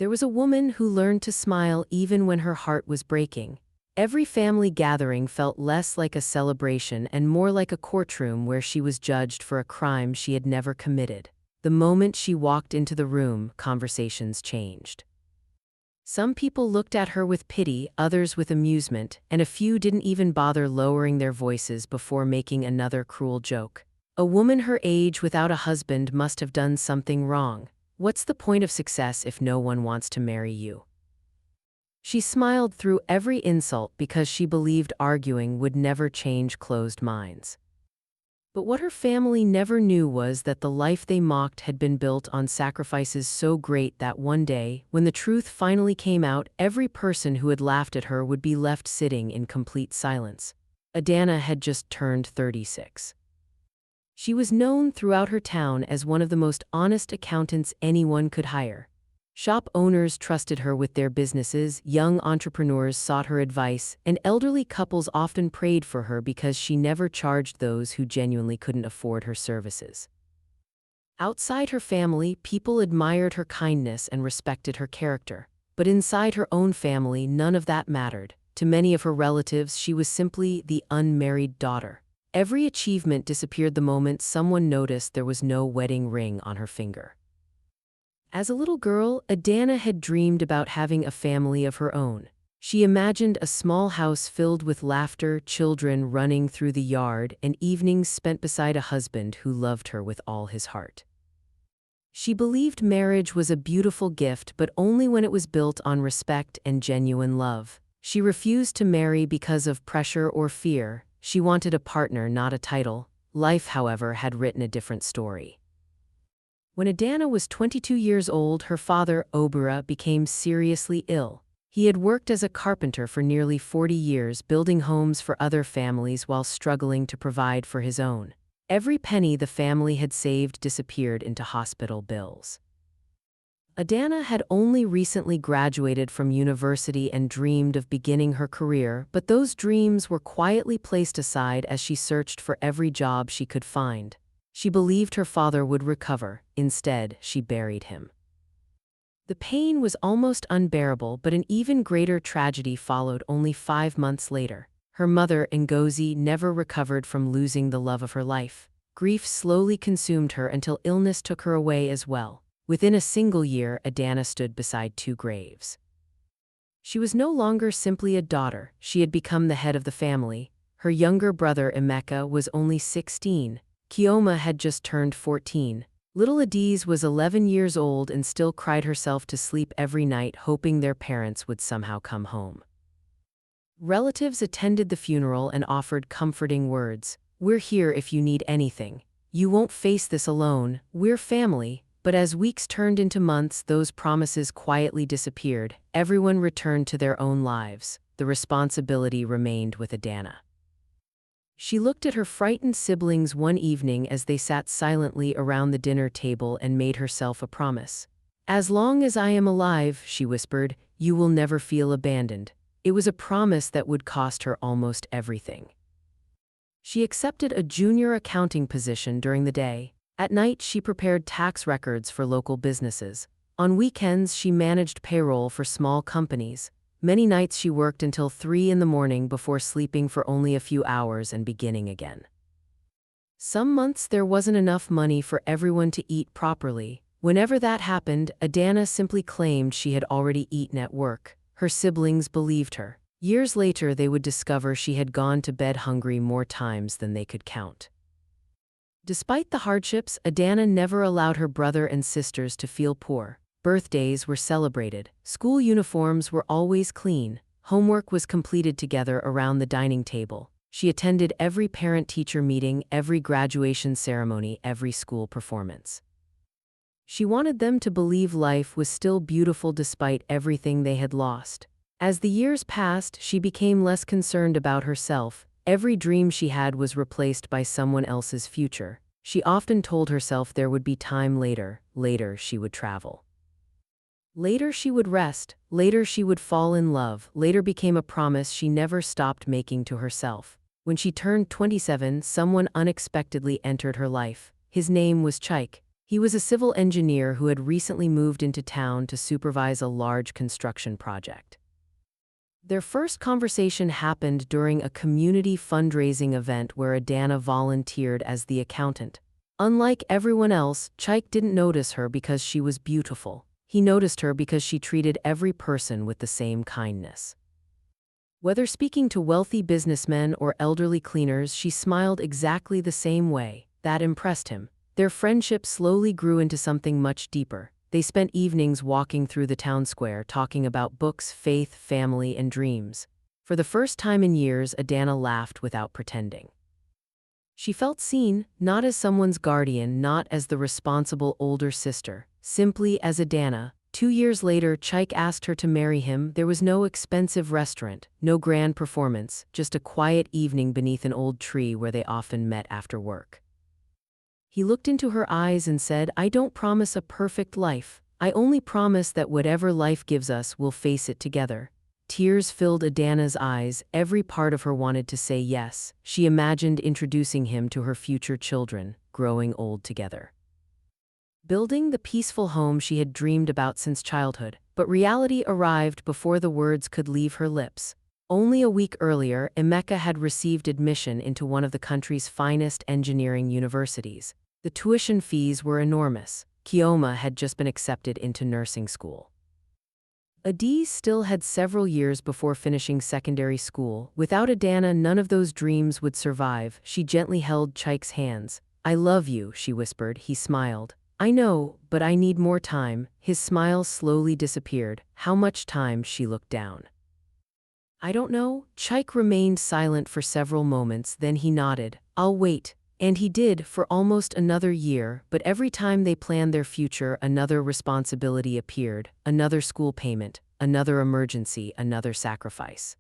There was a woman who learned to smile even when her heart was breaking. Every family gathering felt less like a celebration and more like a courtroom where she was judged for a crime she had never committed. The moment she walked into the room, conversations changed. Some people looked at her with pity, others with amusement, and a few didn't even bother lowering their voices before making another cruel joke. A woman her age without a husband must have done something wrong. What's the point of success if no one wants to marry you? She smiled through every insult because she believed arguing would never change closed minds. But what her family never knew was that the life they mocked had been built on sacrifices so great that one day, when the truth finally came out, every person who had laughed at her would be left sitting in complete silence. Adanna had just turned 36. She was known throughout her town as one of the most honest accountants anyone could hire. Shop owners trusted her with their businesses, young entrepreneurs sought her advice, and elderly couples often prayed for her because she never charged those who genuinely couldn't afford her services. Outside her family, people admired her kindness and respected her character. But inside her own family, none of that mattered. To many of her relatives, she was simply the unmarried daughter. Every achievement disappeared the moment someone noticed there was no wedding ring on her finger. As a little girl, Adanna had dreamed about having a family of her own. She imagined a small house filled with laughter, children running through the yard, and evenings spent beside a husband who loved her with all his heart. She believed marriage was a beautiful gift, but only when it was built on respect and genuine love. She refused to marry because of pressure or fear. She wanted a partner, not a title. Life, however, had written a different story. When Adanna was 22 years old, her father, Obura, became seriously ill. He had worked as a carpenter for nearly 40 years, building homes for other families while struggling to provide for his own. Every penny the family had saved disappeared into hospital bills. Adanna had only recently graduated from university and dreamed of beginning her career, but those dreams were quietly placed aside as she searched for every job she could find. She believed her father would recover. Instead, she buried him. The pain was almost unbearable, but an even greater tragedy followed only 5 months later. Her mother, Ngozi, never recovered from losing the love of her life. Grief slowly consumed her until illness took her away as well. Within a single year, Adanna stood beside 2 graves. She was no longer simply a daughter. She had become the head of the family. Her younger brother, Emeka, was only 16. Kioma had just turned 14. Little Adiz was 11 years old and still cried herself to sleep every night, hoping their parents would somehow come home. Relatives attended the funeral and offered comforting words. "We're here if you need anything. You won't face this alone. We're family." But as weeks turned into months, those promises quietly disappeared. Everyone returned to their own lives. The responsibility remained with Adanna. She looked at her frightened siblings one evening as they sat silently around the dinner table and made herself a promise. "As long as I am alive," she whispered, "you will never feel abandoned." It was a promise that would cost her almost everything. She accepted a junior accounting position during the day. At night, she prepared tax records for local businesses. On weekends, she managed payroll for small companies. Many nights she worked until 3 in the morning before sleeping for only a few hours and beginning again. Some months there wasn't enough money for everyone to eat properly. Whenever that happened, Adanna simply claimed she had already eaten at work. Her siblings believed her. Years later, they would discover she had gone to bed hungry more times than they could count. Despite the hardships, Adanna never allowed her brother and sisters to feel poor. Birthdays were celebrated. School uniforms were always clean. Homework was completed together around the dining table. She attended every parent-teacher meeting, every graduation ceremony, every school performance. She wanted them to believe life was still beautiful despite everything they had lost. As the years passed, she became less concerned about herself. Every dream she had was replaced by someone else's future. She often told herself there would be time later. Later she would travel. Later she would rest. Later she would fall in love. Later became a promise she never stopped making to herself. When she turned 27, someone unexpectedly entered her life. His name was Chaik. He was a civil engineer who had recently moved into town to supervise a large construction project. Their first conversation happened during a community fundraising event where Adanna volunteered as the accountant. Unlike everyone else, Chaik didn't notice her because she was beautiful. He noticed her because she treated every person with the same kindness. Whether speaking to wealthy businessmen or elderly cleaners, she smiled exactly the same way. That impressed him. Their friendship slowly grew into something much deeper. They spent evenings walking through the town square, talking about books, faith, family, and dreams. For the first time in years, Adanna laughed without pretending. She felt seen, not as someone's guardian, not as the responsible older sister, simply as Adanna. 2 years later, Chaik asked her to marry him. There was no expensive restaurant, no grand performance, just a quiet evening beneath an old tree where they often met after work. He looked into her eyes and said, "I don't promise a perfect life. I only promise that whatever life gives us, we'll face it together." Tears filled Adanna's eyes. Every part of her wanted to say yes. She imagined introducing him to her future children, growing old together, building the peaceful home she had dreamed about since childhood. But reality arrived before the words could leave her lips. Only a week earlier, Emeka had received admission into one of the country's finest engineering universities. The tuition fees were enormous. Kioma had just been accepted into nursing school. Adi still had several years before finishing secondary school. Without Adanna, none of those dreams would survive. She gently held Chaik's hands. "I love you," she whispered. He smiled. "I know, but I need more time." His smile slowly disappeared. "How much time?" She looked down. "I don't know." Chaik remained silent for several moments, then he nodded. "I'll wait." And he did, for almost another year, but every time they planned their future, another responsibility appeared, another school payment, another emergency, another sacrifice.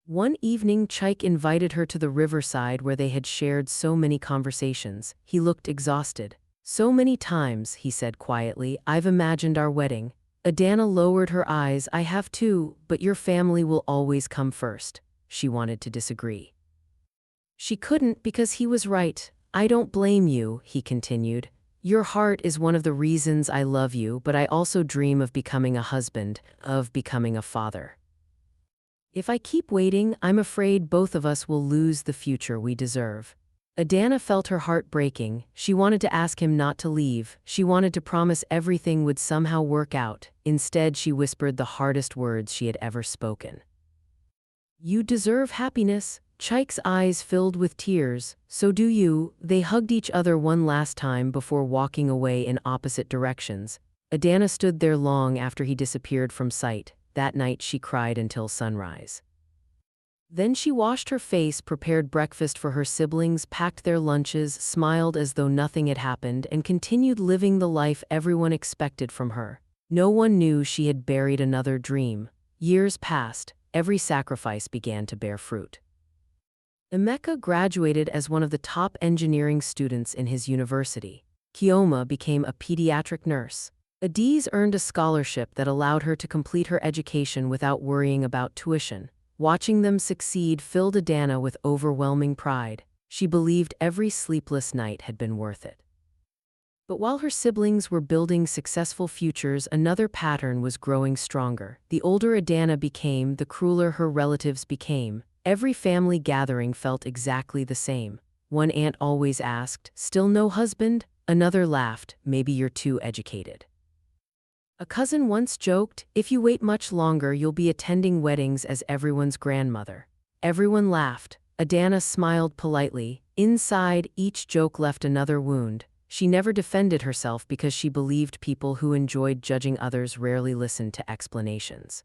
One evening, Chaik invited her to the riverside where they had shared so many conversations. He looked exhausted. "So many times," he said quietly, "I've imagined our wedding." Adanna lowered her eyes. "I have too, but your family will always come first." She wanted to disagree. She couldn't because he was right. "I don't blame you," he continued. "Your heart is one of the reasons I love you, but I also dream of becoming a husband, of becoming a father. If I keep waiting, I'm afraid both of us will lose the future we deserve." Adanna felt her heart breaking. She wanted to ask him not to leave. She wanted to promise everything would somehow work out. Instead, she whispered the hardest words she had ever spoken. "You deserve happiness." Chaik's eyes filled with tears. "So do you." They hugged each other one last time before walking away in opposite directions. Adanna stood there long after he disappeared from sight. That night she cried until sunrise. Then she washed her face, prepared breakfast for her siblings, packed their lunches, smiled as though nothing had happened, and continued living the life everyone expected from her. No one knew she had buried another dream. Years passed. Every sacrifice began to bear fruit. Emeka graduated as one of the top engineering students in his university. Kioma became a pediatric nurse. Adiz earned a scholarship that allowed her to complete her education without worrying about tuition. Watching them succeed filled Adanna with overwhelming pride. She believed every sleepless night had been worth it. But while her siblings were building successful futures, another pattern was growing stronger. The older Adanna became, the crueler her relatives became. Every family gathering felt exactly the same. One aunt always asked, "Still no husband?" Another laughed, "Maybe you're too educated." A cousin once joked, "If you wait much longer, you'll be attending weddings as everyone's grandmother." Everyone laughed. Adanna smiled politely. Inside, each joke left another wound. She never defended herself because she believed people who enjoyed judging others rarely listened to explanations.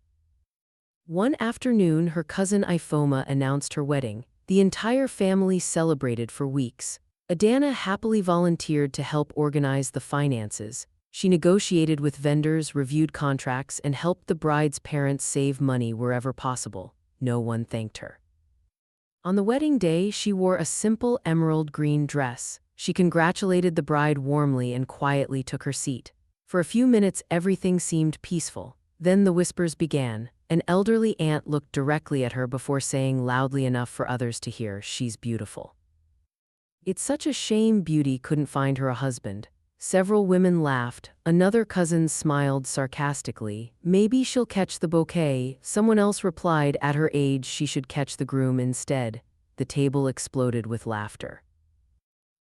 One afternoon, her cousin Ifoma announced her wedding. The entire family celebrated for weeks. Adanna happily volunteered to help organize the finances. She negotiated with vendors, reviewed contracts, and helped the bride's parents save money wherever possible. No one thanked her. On the wedding day, she wore a simple emerald green dress. She congratulated the bride warmly and quietly took her seat. For a few minutes, everything seemed peaceful. Then the whispers began. An elderly aunt looked directly at her before saying loudly enough for others to hear, "She's beautiful. It's such a shame Beauty couldn't find her a husband." Several women laughed. Another cousin smiled sarcastically. Maybe she'll catch the bouquet. Someone else replied at her age she should catch the groom instead. The table exploded with laughter.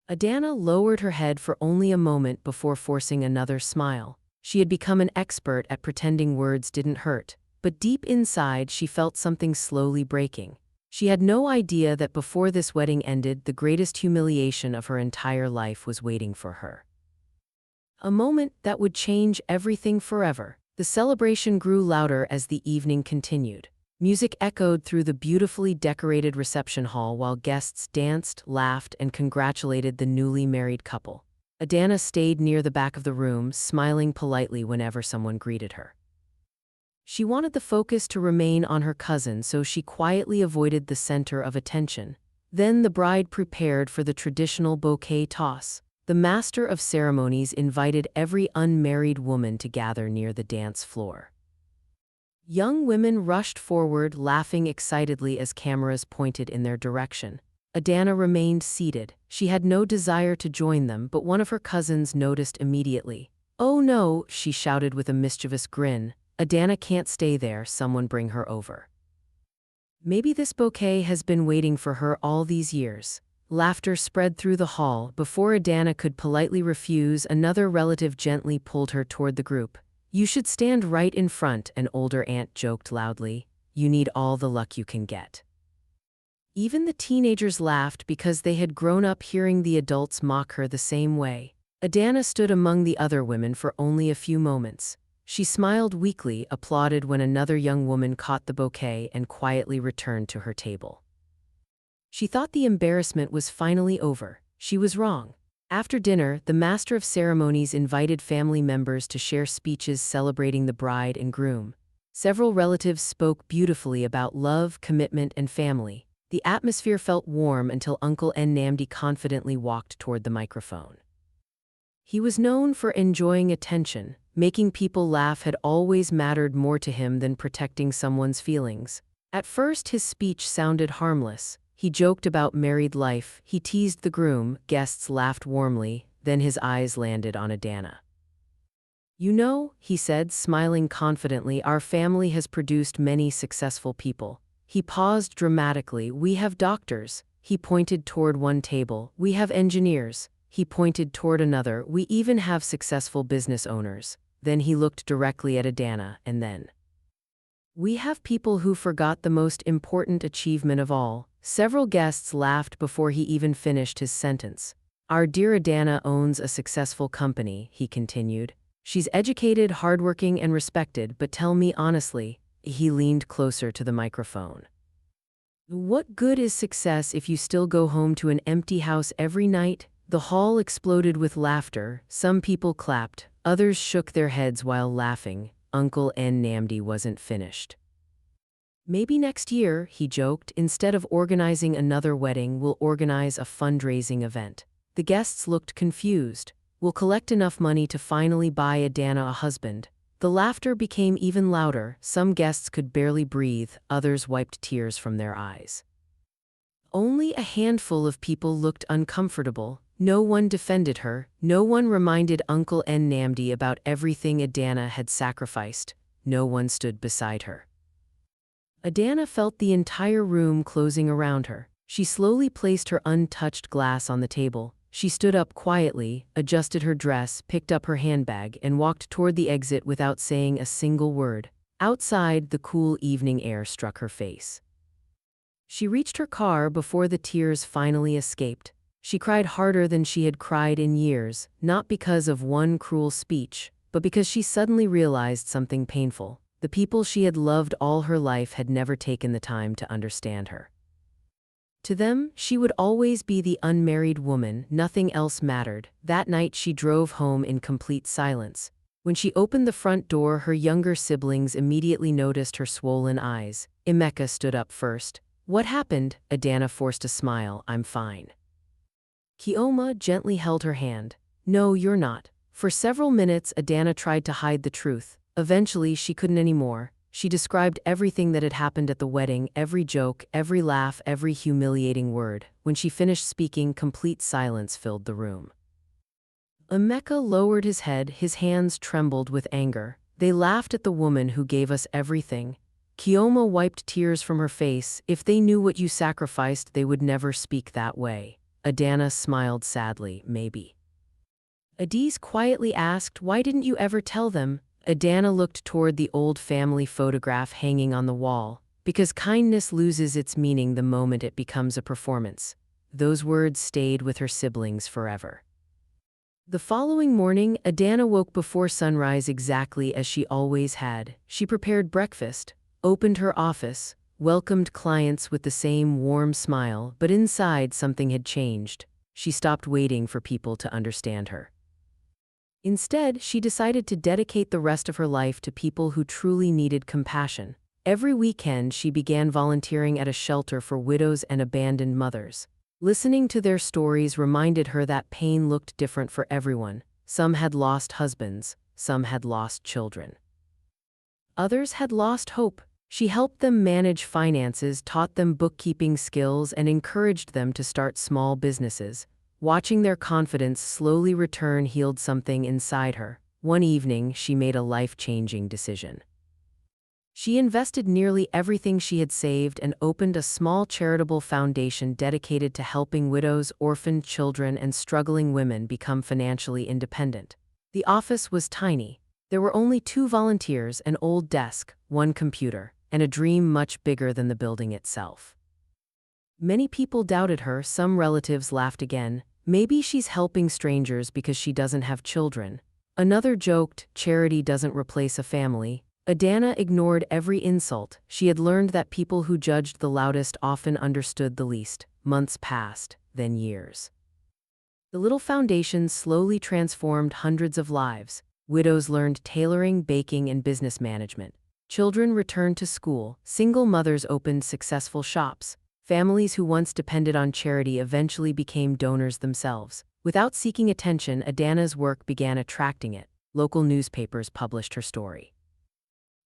Adanna lowered her head for only a moment before forcing another smile. She had become an expert at pretending words didn't hurt, but deep inside she felt something slowly breaking. She had no idea that before this wedding ended, the greatest humiliation of her entire life was waiting for her. A moment that would change everything forever. The celebration grew louder as the evening continued. Music echoed through the beautifully decorated reception hall while guests danced, laughed, and congratulated the newly married couple. Adanna stayed near the back of the room, smiling politely whenever someone greeted her. She wanted the focus to remain on her cousin, so she quietly avoided the center of attention. Then the bride prepared for the traditional bouquet toss. The master of ceremonies invited every unmarried woman to gather near the dance floor. Young women rushed forward, laughing excitedly as cameras pointed in their direction. Adanna remained seated. She had no desire to join them, but one of her cousins noticed immediately. "Oh no," she shouted with a mischievous grin. "Adanna can't stay there, someone bring her over." Maybe this bouquet has been waiting for her all these years. Laughter spread through the hall. Before Adanna could politely refuse, another relative gently pulled her toward the group. "You should stand right in front," an older aunt joked loudly. "You need all the luck you can get." Even the teenagers laughed because they had grown up hearing the adults mock her the same way. Adanna stood among the other women for only a few moments. She smiled weakly, applauded when another young woman caught the bouquet, and quietly returned to her table. She thought the embarrassment was finally over. She was wrong. After dinner, the master of ceremonies invited family members to share speeches celebrating the bride and groom. Several relatives spoke beautifully about love, commitment, and family. The atmosphere felt warm until Uncle Nnamdi confidently walked toward the microphone. He was known for enjoying attention. Making people laugh had always mattered more to him than protecting someone's feelings. At first, his speech sounded harmless. He joked about married life, he teased the groom, guests laughed warmly, then his eyes landed on Adanna. "You know," he said, smiling confidently, "our family has produced many successful people." He paused dramatically. "We have doctors." He pointed toward one table. "We have engineers." He pointed toward another. "We even have successful business owners." Then he looked directly at Adanna, and then, "We have people who forgot the most important achievement of all." Several guests laughed before he even finished his sentence. "Our dear Adanna owns a successful company," he continued. "She's educated, hardworking, and respected, but tell me honestly," he leaned closer to the microphone, "what good is success if you still go home to an empty house every night?" The hall exploded with laughter. Some people clapped, others shook their heads while laughing. Uncle Nnamdi wasn't finished. "Maybe next year," he joked, "instead of organizing another wedding, we'll organize a fundraising event." The guests looked confused. "We'll collect enough money to finally buy Adanna a husband." The laughter became even louder. Some guests could barely breathe, others wiped tears from their eyes. Only a handful of people looked uncomfortable. No one defended her. No one reminded Uncle Nnamdi about everything Adanna had sacrificed. No one stood beside her. Adanna felt the entire room closing around her. She slowly placed her untouched glass on the table. She stood up quietly, adjusted her dress, picked up her handbag, and walked toward the exit without saying a single word. Outside, the cool evening air struck her face. She reached her car before the tears finally escaped. She cried harder than she had cried in years, not because of one cruel speech, but because she suddenly realized something painful. The people she had loved all her life had never taken the time to understand her. To them, she would always be the unmarried woman, nothing else mattered. That night she drove home in complete silence. When she opened the front door, her younger siblings immediately noticed her swollen eyes. Emeka stood up first. "What happened?" Adanna forced a smile. "I'm fine." Kioma gently held her hand. "No, you're not." For several minutes, Adanna tried to hide the truth. Eventually, she couldn't anymore. She described everything that had happened at the wedding, every joke, every laugh, every humiliating word. When she finished speaking, complete silence filled the room. Emeka lowered his head, his hands trembled with anger. They laughed at the woman who gave us everything. Kioma wiped tears from her face. If they knew what you sacrificed, they would never speak that way. Adanna smiled sadly, maybe. Adiz quietly asked, why didn't you ever tell them? Adanna looked toward the old family photograph hanging on the wall. Because kindness loses its meaning the moment it becomes a performance. Those words stayed with her siblings forever. The following morning, Adanna woke before sunrise exactly as she always had. She prepared breakfast, opened her office, welcomed clients with the same warm smile, but inside something had changed. She stopped waiting for people to understand her. Instead, she decided to dedicate the rest of her life to people who truly needed compassion. Every weekend, she began volunteering at a shelter for widows and abandoned mothers. Listening to their stories reminded her that pain looked different for everyone. Some had lost husbands, some had lost children. Others had lost hope. She helped them manage finances, taught them bookkeeping skills, and encouraged them to start small businesses. Watching their confidence slowly return healed something inside her. One evening, she made a life-changing decision. She invested nearly everything she had saved and opened a small charitable foundation dedicated to helping widows, orphaned children, and struggling women become financially independent. The office was tiny. There were only 2 volunteers, an old desk, 1 computer, and a dream much bigger than the building itself. Many people doubted her, some relatives laughed again. Maybe she's helping strangers because she doesn't have children. Another joked, charity doesn't replace a family. Adanna ignored every insult. She had learned that people who judged the loudest often understood the least. Months passed, then years. The little foundation slowly transformed hundreds of lives. Widows learned tailoring, baking, and business management. Children returned to school. Single mothers opened successful shops. Families who once depended on charity eventually became donors themselves. Without seeking attention, Adanna's work began attracting it. Local newspapers published her story.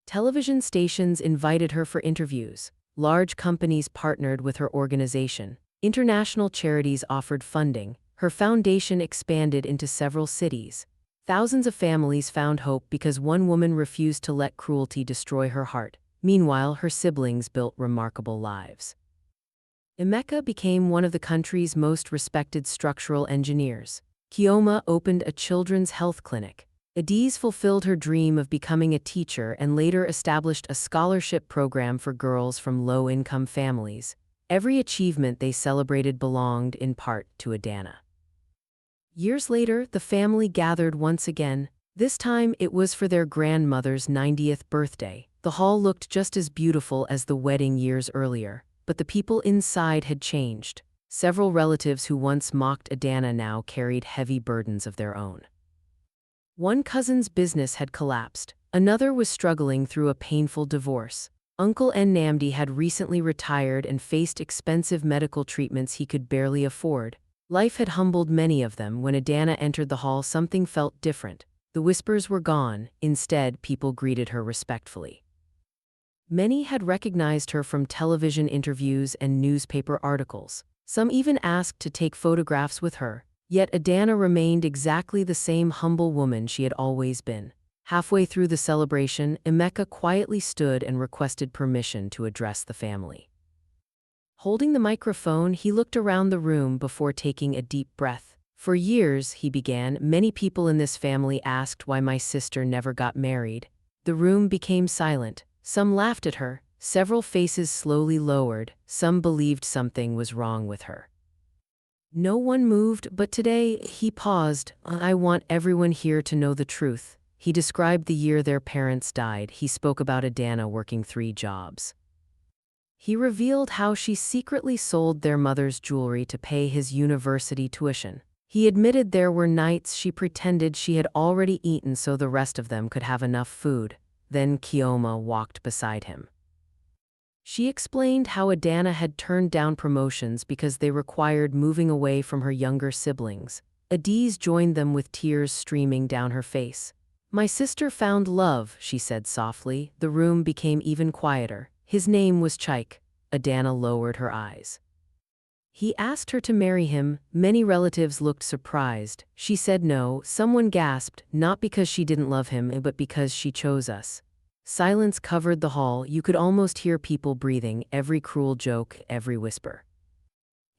Television stations invited her for interviews. Large companies partnered with her organization. International charities offered funding. Her foundation expanded into several cities. Thousands of families found hope because one woman refused to let cruelty destroy her heart. Meanwhile, her siblings built remarkable lives. Emeka became one of the country's most respected structural engineers. Kioma opened a children's health clinic. Adiz fulfilled her dream of becoming a teacher and later established a scholarship program for girls from low-income families. Every achievement they celebrated belonged, in part, to Adanna. Years later, the family gathered once again. This time, it was for their grandmother's 90th birthday. The hall looked just as beautiful as the wedding years earlier, but the people inside had changed. Several relatives who once mocked Adanna now carried heavy burdens of their own. One cousin's business had collapsed. Another was struggling through a painful divorce. Uncle Nnamdi had recently retired and faced expensive medical treatments he could barely afford. Life had humbled many of them. When Adanna entered the hall, something felt different. The whispers were gone. Instead, people greeted her respectfully. Many had recognized her from television interviews and newspaper articles. Some even asked to take photographs with her. Yet Adanna remained exactly the same humble woman she had always been. Halfway through the celebration, Emeka quietly stood and requested permission to address the family. Holding the microphone, he looked around the room before taking a deep breath. For years, he began, many people in this family asked why my sister never got married. The room became silent. Some laughed at her. Several faces slowly lowered. Some believed something was wrong with her. No one moved, but today, he paused. I want everyone here to know the truth. He described the year their parents died. He spoke about Adanna working 3 jobs. He revealed how she secretly sold their mother's jewelry to pay his university tuition. He admitted there were nights she pretended she had already eaten so the rest of them could have enough food. Then Kioma walked beside him. She explained how Adanna had turned down promotions because they required moving away from her younger siblings. Adiz joined them with tears streaming down her face. My sister found love, she said softly. The room became even quieter. His name was Chaik. Adanna lowered her eyes. He asked her to marry him. Many relatives looked surprised. She said no. Someone gasped, not because she didn't love him, but because she chose us. Silence covered the hall. You could almost hear people breathing, every cruel joke, every whisper.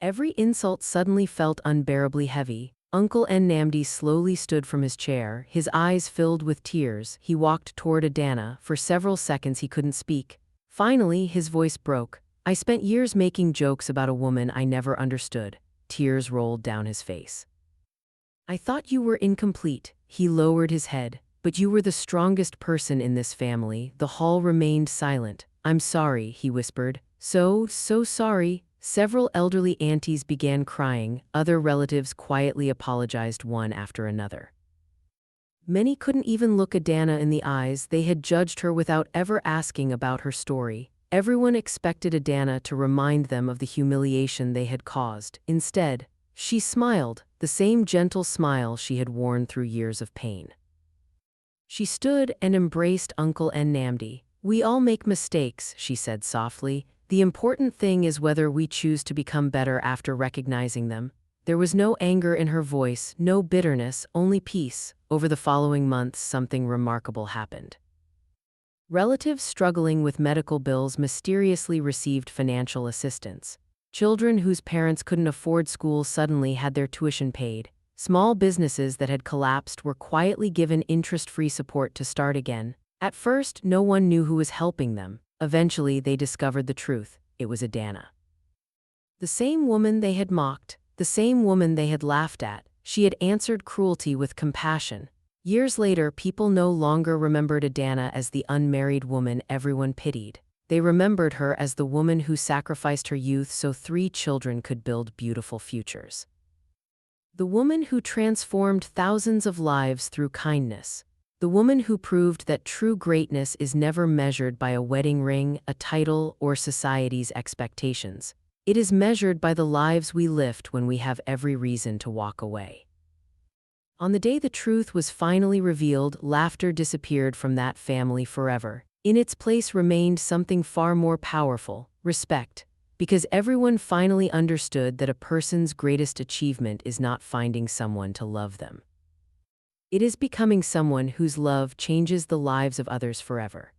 Every insult suddenly felt unbearably heavy. Uncle Nnamdi slowly stood from his chair, his eyes filled with tears. He walked toward Adanna. For several seconds he couldn't speak. Finally, his voice broke. I spent years making jokes about a woman I never understood. Tears rolled down his face. I thought you were incomplete. He lowered his head. But you were the strongest person in this family. The hall remained silent. I'm sorry, he whispered. So sorry. Several elderly aunties began crying. Other relatives quietly apologized one after another. Many couldn't even look Adanna in the eyes. They had judged her without ever asking about her story. Everyone expected Adanna to remind them of the humiliation they had caused. Instead, she smiled, the same gentle smile she had worn through years of pain. She stood and embraced Uncle Nnamdi. We all make mistakes, she said softly. The important thing is whether we choose to become better after recognizing them. There was no anger in her voice, no bitterness, only peace. Over the following months, something remarkable happened. Relatives struggling with medical bills mysteriously received financial assistance. Children whose parents couldn't afford school suddenly had their tuition paid. Small businesses that had collapsed were quietly given interest-free support to start again. At first, no one knew who was helping them. Eventually, they discovered the truth. It was Adanna. The same woman they had mocked, the same woman they had laughed at, she had answered cruelty with compassion. Years later, people no longer remembered Adanna as the unmarried woman everyone pitied. They remembered her as the woman who sacrificed her youth so 3 children could build beautiful futures. The woman who transformed thousands of lives through kindness. The woman who proved that true greatness is never measured by a wedding ring, a title, or society's expectations. It is measured by the lives we lift when we have every reason to walk away. On the day the truth was finally revealed, laughter disappeared from that family forever. In its place remained something far more powerful: respect. Because everyone finally understood that a person's greatest achievement is not finding someone to love them. It is becoming someone whose love changes the lives of others forever.